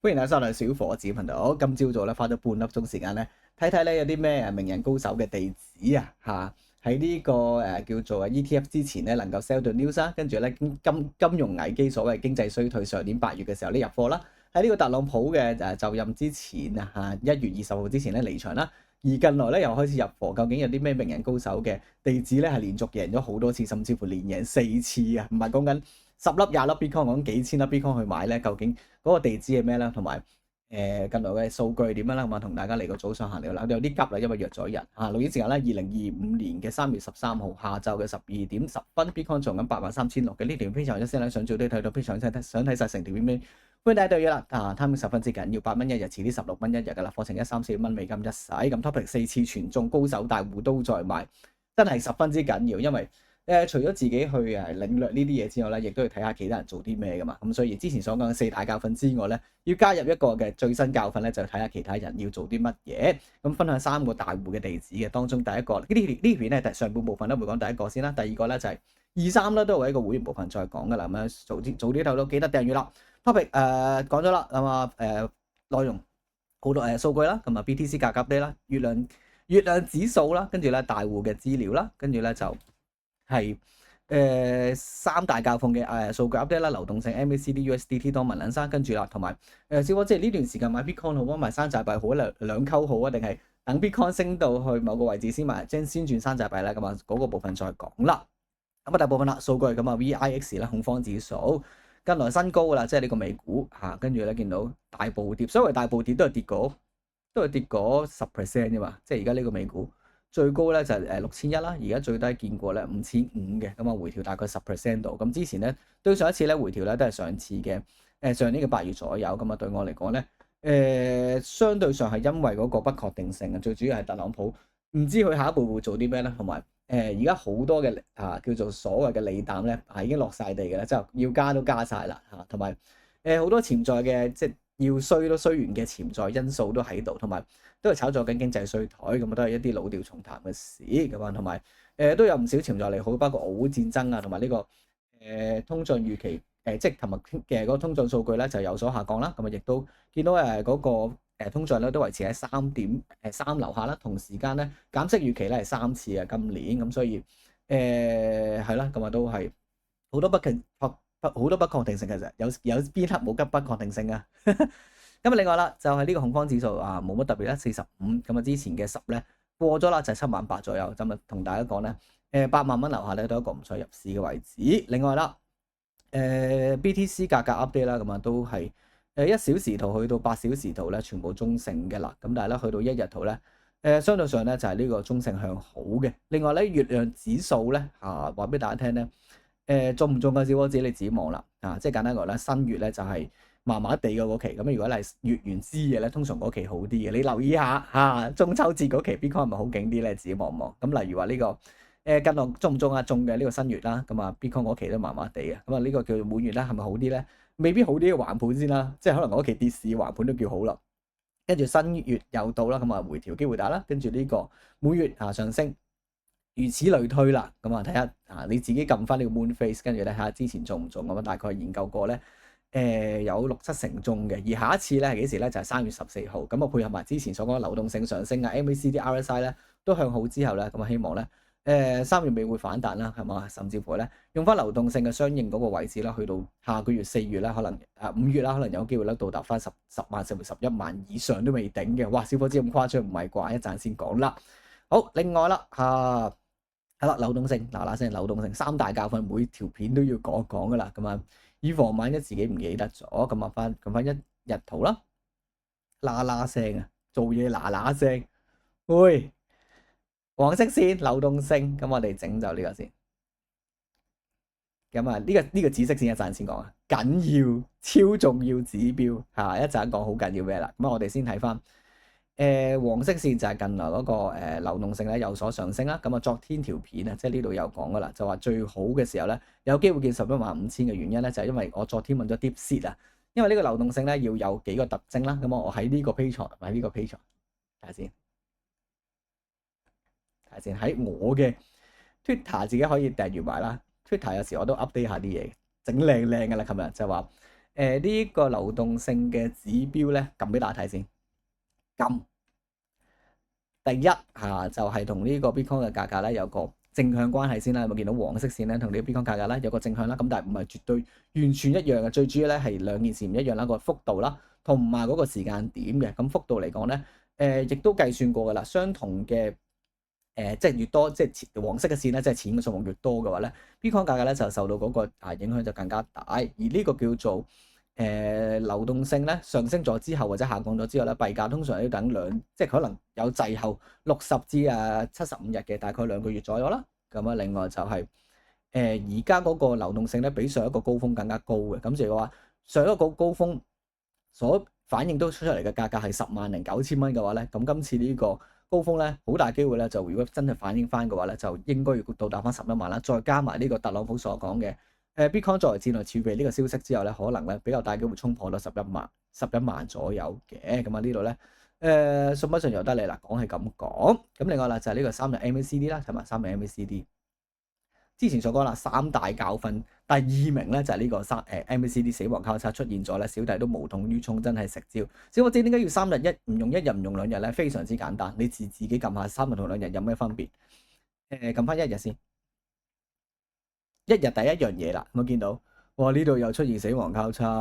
歡迎大家收睇小伙子頻道。今朝早咧花咗半粒鐘時間咧，睇睇咧有啲咩名人高手嘅地址啊嚇，喺呢個叫做ETF 之前咧能夠 sell 到 news 啦，跟住咧金融危機所謂經濟衰退上年8月嘅時候咧入貨啦，喺呢個特朗普嘅就任之前啊嚇1月20號之前咧離場啦，而近來咧又開始入貨，究竟有啲咩名人高手嘅地址咧係連續贏咗好多次，甚至乎連贏4次啊，唔係講緊10粒20粒 Bitcoin，講幾千粒 Bitcoin 去買咧，究竟嗰個地址係咩咧？同埋近來嘅數據點樣啦？咁啊，同大家嚟個早上行嚟啦，有啲急啦，因為約咗人嚇。錄影時間咧，2025年嘅3月13號下晝嘅12點10分，Bitcoin 做緊83600嘅呢條非常之聲咧，想早啲睇到非常想睇晒成條片。歡迎大家對嘢啦，timing 十分之緊要，8蚊一日，遲啲16蚊一日㗎啦，課程134蚊美金一洗，咁 topic 4次全中，高手大戶都在賣，真係十分之緊要，因為除咗自己去領略呢啲嘢之外咧，亦都要睇下其他人做啲咩噶嘛。咁所以之前所講嘅4大教訓之外咧，要加入一個嘅最新教訓咧，就睇下其他人要做啲乜嘢。咁分享3個大戶嘅地址嘅，當中第一個呢片咧，上半部分咧會講第一個先啦。第二個咧就係2、3咧都會喺個會員部分再講噶啦。咁樣早啲睇到記得訂閱啦。topic 講咗啦，咁啊內容好多數據啦，咁啊 BTC 價格 update 啦，月亮指數啦，跟住咧大戶嘅資料啦，跟住咧就係3大教訓嘅數據 update 啦，流動性 MACD、USDT 多文兩山，跟住啦，同埋小伙即係呢段時間買 Bitcoin 好啊，買山寨幣好啊，兩溝好啊，定係等 Bitcoin 升到去某個位置先買，先轉山寨幣咧？咁啊嗰個部分再講啦。咁啊第二部分啦，數據咁啊 VIX 啦，恐慌指數近來新高噶啦，即係呢個美股嚇，跟住咧見到大暴跌，所謂大暴跌都係跌嗰10% 啫嘛，即係而家呢個美股。最高咧就係6100啦，而家最低見過咧5500嘅，咁啊回調大概10% 度。咁之前咧對上一次咧回調咧都係上次嘅上年嘅8月左右。咁啊對我嚟講咧相對上係因為嗰個不確定性啊，最主要係特朗普唔知佢下一步會做啲咩咧，同埋而家好多嘅叫做所謂嘅利淡咧已經落晒地嘅啦，即係要加都加晒啦嚇，同埋好多潛在嘅即係要衰都衰完嘅潛在因素都喺度，同埋都係炒作緊經濟衰退，咁啊都係一啲老調重彈嘅事咁啊，同埋都有唔少潛在利好，包括俄烏戰爭啊，同埋呢個通脹預期即係琴日嘅嗰個通脹數據咧就有所下降啦，咁啊亦都見到嗰個通脹咧都維持喺3.3樓下啦，同時間咧減息預期咧係3次啊今年，咁所以係啦，咁啊都係好多好多不確定性嘅，其實有邊刻冇不確定性啊？咁啊，另外啦，就係呢個恐慌指數啊，冇乜特別啦，45咁啊，之前嘅10咧過咗啦，就係78000左右。咁啊，同大家講咧，8萬蚊樓下咧都係一個唔錯入市嘅位置。另外啦，BTC 價格 update 啦，咁啊都係1小時圖去到8小時圖咧，全部中性嘅啦。咁但係咧去到1日圖咧，相對上咧就係呢個中性向好嘅。另外咧，月亮指數咧話俾大家聽咧，中唔中嘅小伙子你自己望啦。即係簡單講咧，新月咧就係麻麻地嘅嗰期，咁如果係月圓之夜咧，通常嗰期好啲嘅，你留意下中秋節嗰期 Bitcoin 係咪好勁啲咧？自己望望。咁例如話呢個近來中唔中啊？中嘅呢個新月啦，咁啊 Bitcoin 嗰期都麻麻地嘅，咁啊呢個叫做滿月啦，係咪好啲咧？未必好啲嘅橫盤先啦，即係可能嗰期跌市橫盤都叫好啦。跟住新月又到啦，咁啊回調機會大啦，跟住呢個滿月上升。如此類推啦，咁啊睇下你自己撳翻呢個 Moon Face，跟住咧睇下之前中唔中咁啊？大概研究過咧，有6、7成中嘅。而下一次咧係幾時咧？就係3月14號。咁啊配合埋之前所講嘅流動性上升啊，MACD、RSI 咧都向好之後咧，咁啊希望咧3月尾會反彈啦，係嘛？甚至乎咧用翻流動性嘅相應嗰個位置啦，去到下個月4月啦，可能5月啦，可能有機會咧到達翻10萬甚至11萬以上都未頂嘅。哇！小伙子咁誇張唔係啩？一陣先講啦。好，另外啦係啦，流動性嗱聲，流動性3大教訓，每條片都要講一講噶啦。咁啊，以防萬一自己唔記得咗，咁啊撳翻1日圖啦，嗱聲啊，做嘢嗱聲，喂，黃色線流動性，咁我哋整就呢個先。咁啊，呢個紫色線一陣先講啊，緊要超重要指標嚇，一陣講好緊要咩啦。咁啊，我哋先睇翻。黃色線就係近來嗰個流動性咧有所上升啦，咁啊昨天條片啊，即係呢度有講噶啦，就話最好嘅時候咧有機會見115000嘅原因咧就係因為我昨天問咗 DeepSeek 啊，因為呢個流動性咧要有幾個特徵啦，咁我喺呢個 Patreon 喺呢個 Patreon 睇下先喺我嘅 Twitter 自己可以訂閱埋啦，Twitter 有時我都 update 下啲嘢，整靚嘅啦，琴日就話呢個流動性嘅指標咧，撳俾大家睇先。撳第一嚇就係同呢個 Bitcoin 嘅價格咧有個正向關係先啦。有冇見到黃色線咧同呢個 Bitcoin 價格咧有個正向啦？咁但係唔係絕對完全一樣嘅。最主要咧係兩件事唔一樣啦，個幅度啦同埋嗰個時間點嘅。咁幅度嚟講咧，亦都計算過㗎啦。相同嘅即係越多即係黃色嘅線咧，即係錢嘅數目越多嘅話咧，Bitcoin 價格咧就受到嗰個影響就更加大。而呢個叫做流動性咧上升咗之後或者下降咗之後咧，幣價通常要等即係可能有滯後60至75日嘅，大概2個月左右啦。咁啊，另外就係而家嗰個流動性咧比上一個高峰更加高嘅。咁就係話上一個高峰所反映都出嚟嘅價格係10.9萬嘅話咧，咁今次呢個高峰咧好大機會咧就如果真係反映翻嘅話咧，就應該要到達翻11萬啦。再加埋呢個特朗普所講嘅Bitcoin 作為戰略儲備呢個消息之後咧，可能咧比較大機會衝破到11萬左右嘅。咁啊呢度咧信不信由得你啦，講係咁講。咁另外啦就係呢個3日 MACD 啦，同埋3日 MACD。之前所講啦，3大教訓，第2名咧就係呢個MACD 死亡交叉出現咗咧，小弟都無動於衷，真係食蕉。小我知點解要3日唔用1日唔用2日咧？非常之簡單，你自己撳下3日同2日有咩分別？撳翻1日先，1日第一樣嘢啦，有冇見到？哇！呢度又出現死亡交叉。